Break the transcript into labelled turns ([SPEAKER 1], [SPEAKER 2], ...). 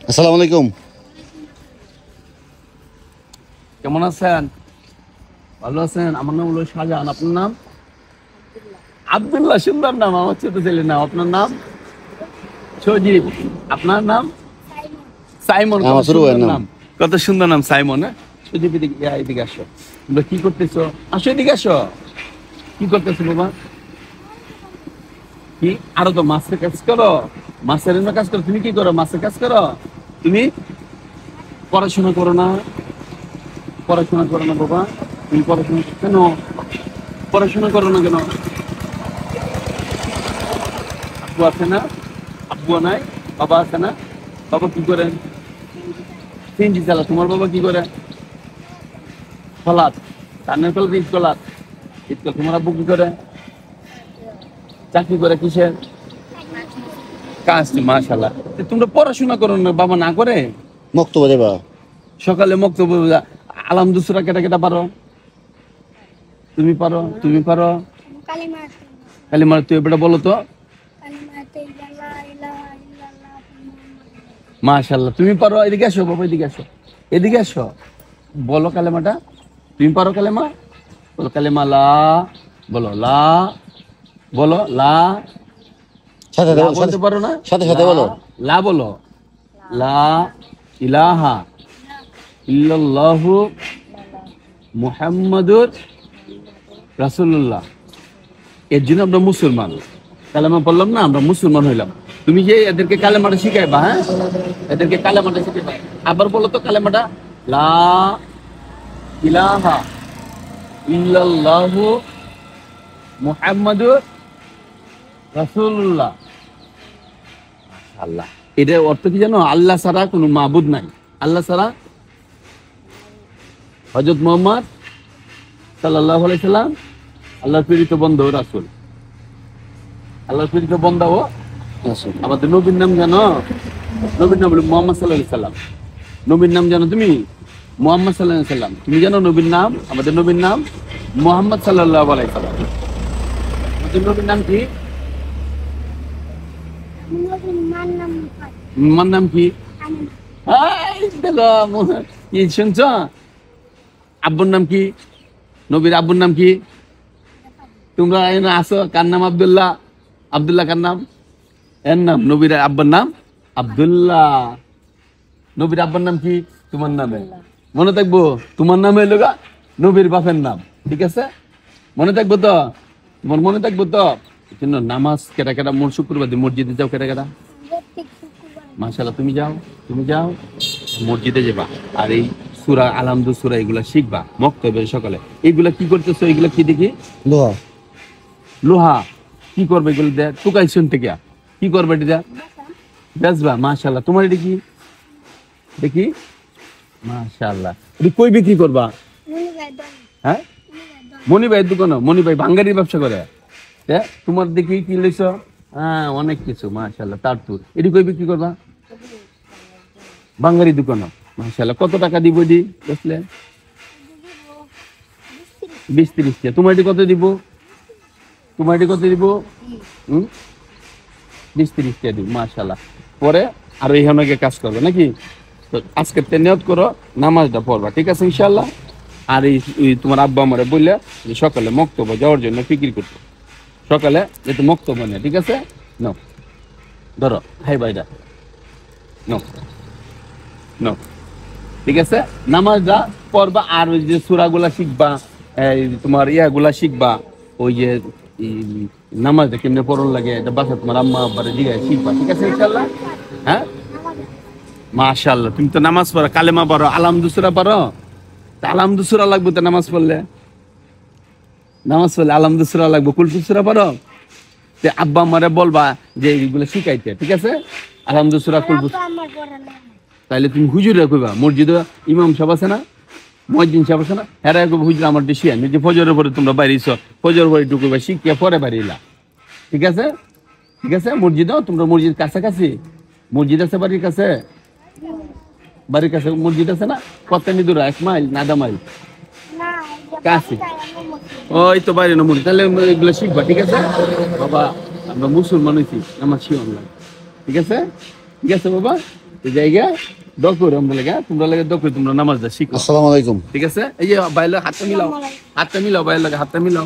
[SPEAKER 1] আসসালামু আলাইকুম।
[SPEAKER 2] কেমন আছেন? ভালো আছেন? আমার নাম হলো শাহজাহান। আপনার নাম? আব্দুল্লাহ। সুন্দর নাম, আমার ছোট ছেলের নাম। আপনার নাম? সজীব। আপনার নাম? সাইমন। কত
[SPEAKER 1] আমার ছোট
[SPEAKER 2] সুন্দর
[SPEAKER 1] ভাইয়ের নাম।
[SPEAKER 2] নাম, কত সুন্দর নাম, সাইমন। হ্যাঁ, সজীব, এদিকে আসো। তোমরা কি করতেছো? আসো, এদিকে আসো। কি করতেছো বাবা? কি আরো তো মাছের কাজ করো, মাছের এনে কাজ করো। তুমি কি করো? মাছের কাজ করো। তুমি পড়াশোনা করো না? পড়াশোনা করো না বাবা? তুমি পড়াশোনা কেন পড়াশোনা করো না কেন? আব্বু আছে না? আব্বু নাই? বাবা আছে না? বাবা কি করে? সিএনজি চালা। তোমার বাবা কি করে? ফলাত। কানের কল ঈদ কলাত। ঈদ কল। তোমার আব্বু কি করে? চাকরি করে। কিসের কাজ? মাশাআল্লাহ। তোমরা পড়াশোনা করো না? বাবা না করে?
[SPEAKER 1] মক্তব্য দেবা।
[SPEAKER 2] সকালে মক্তব্য আলহামদুলিল্লাহ কেটা কেটা পারো? তুমি পারো? তুমি পারো? কালিমা তুই এবারে বলো তো। মাশাআল্লাহ, তুমি পারো। এদিকে আসো বাবা, এদিকে আসো, এদিকে আসো। বলো কালেমাটা। তুমি পারো কালেমা? বলো কালেমা লা। বলো লা। বলো লা।
[SPEAKER 1] সাথে
[SPEAKER 2] লা
[SPEAKER 1] সাথে
[SPEAKER 2] বলতে পারো না?
[SPEAKER 1] সাথে সাথে
[SPEAKER 2] লা।
[SPEAKER 1] বলো।
[SPEAKER 2] লা বলো। লা ইলাহা ইল্লাল্লাহু মুহাম্মাদুর রাসূলুল্লাহ। এর জন্য আমরা মুসলমান। কালেমা বললাম না, আমরা মুসলমান হইলাম। তুমি যে এদেরকে কালেমাটা শিখাইবা, হ্যাঁ, এদেরকে কালেমাটা শিখাইবা। আবার বলো তো কালেমাটা। লা ইলাহা ইল্লাল্লাহু মুহাম্মাদুর রাসূলুল্লাহ। আল্লাহ, এটার অর্থ কি জানো? আল্লাহ ছাড়া কোনো মাবুদ নাই। আল্লাহ ছাড়া হযরত মুহাম্মদ সাল্লাল্লাহু আলাইহি সাল্লাম আল্লাহর প্রেরিত বন্ধু রাসূল। আল্লাহর প্রেরিত বন্ধু। আমাদের নবীর নাম জানো? নবীর নাম হলো মুহাম্মদ সাল্লাল্লাহু আলাইহি সাল্লাম। নবীর নাম জানো তুমি? মুহাম্মদ সাল্লাল্লাহু আলাইহি সাল্লাম। তুমি জানো নবীর নাম? আমাদের নবীর নাম মুহাম্মদ সাল্লাল্লাহু আলাইহি সাল্লাম। আমাদের নবীর নাম কি? মার নাম কি? এই দেখো, কি শুনছ? আব্বুর নাম কি? নবীর আব্বুর নাম কি? তোমরা এখানে আসো, কার নাম আব্দুল্লাহ? আব্দুল্লাহ কার নাম? এর নাম। নবীর আব্বার নাম আব্দুল্লাহ। নবীর আব্বার নাম কি? তোমার নামে। মনে থাকবো? তোমার নামে হইলো গা নবীর বাপের নাম। ঠিক আছে? মনে থাকবো তো? তোমার মনে থাকবো তো? জন্য নামাজ কেটা কেটা মোর শুক্রবার দিন মসজিদে যাও কেটা কেটা? মাশাআল্লাহ, তুমি যাও, তুমি যাও, মসজিদে যাবা। আর এই সূরা আলহামদু সূরা এগুলা শিখবা মক্তবে সকালে। এইগুলা কি করতেছো? এগুলা কি দেখি?
[SPEAKER 1] লোহা।
[SPEAKER 2] লোহা। কি করবে এগুলো দেখ? টুকাই শুনতে গিয়া কি করবে এটা? বেচবা। মাশাআল্লাহ। তোমার এটা কি দেখি? মাশাআল্লাহ। এটা কই বিক্রি করবা? হ্যাঁ, মনি ভাইয়ের দোকানে। মনি ভাই ভাঙ্গারির ব্যবসা করে। হ্যাঁ, তোমার দেখি কি লইছ? হ্যাঁ, অনেক কিছু। মাশাআল্লাহ। তার তুর এটি কই বিক্রি করবা? ভাঙ্গারি দোকানে। মাশাআল্লাহ। কত টাকা দিব এটি বেচলে? 20-30 টাকা। তোমার এটি কত দিব? তোমার এটি কত দিব? 20-30 টাকা দিব। মাশাআল্লাহ। পরে আর এইখানে গিয়ে কাজ করবে নাকি? তো আজকে নিয়ত করো, নামাজটা পড়বা। ঠিক আছে ইনশাআল্লাহ। আর এই তোমার আব্বা আমারে বললে যে সকালে মক্তব্য যাওয়ার জন্য ফিকির করতে। সকালে যেহেতু মক্তব্য নেই। ঠিক আছে? নাও, ধরো। হাই ভাইরা, নাও নাও। ঠিক আছে? নামাজটা পড়বা। আর ওই যে সূরাগুলা শিখবা, এই তোমার ইয়াগুলা শিখবা। ওই যে নামাজটা কেমনে পড়ন লাগে এটা বাসা তোমার আম্মা আব্বারে জিজ্ঞাসা শিখবা। ঠিক আছে ইনশাআল্লাহ? হ্যাঁ, মাশাআল্লাহ। তুমি তো নামাজ পড়ো, কালেমা পড়ো, আলহামদু সূরা পড়ো। আলহামদু সূরা লাগবে তো নামাজ পড়লে। নামাজ পড়লে আলহামদু সূরা লাগবে। কুল সূরা পড়ো। তে আব্বা আমারে বলবা যে এইগুলো শিখাইতে। ঠিক আছে? আলহামদু সূরা, কুল। তাইলে তুমি হুজুরে কইবা। মসজিদে ইমাম সাহেব আছে না, মুয়াজ্জিন সাহেব আছে না, হেরা কইবা হুজুর আমার দেশি আনি যে ফজরের পরে তোমরা বাইরেছো, ফজরের পরে একটু কইবা শিখিয়া পরে বাইরেলা। ঠিক আছে? ঠিক আছে? মসজিদেও তোমরা মসজিদ কাছাকাছি মসজিদ আছে বাড়ির কাছে? বাড়ির কাছে মসজিদ আছে না? কতখানি দূর? 1 মাইল না 1.5 মাইল? কাছে। ওই তো বাইরে নমুন। তাহলে এগুলো শিখবা। ঠিক আছে বাবা? আমরা মুসলমান হইছি, আমার শিওন। ঠিক আছে? ঠিক আছে বাবা? এই জায়গা দকুর আমরা লাগে তোমরা লাগে দকুর তোমরা নামাজটা শিখো
[SPEAKER 1] আসসালামু আলাইকুম।
[SPEAKER 2] ঠিক আছে এই যে বাইরে হাতটা মিলাও বাইরে লাগে হাতটা মিলাও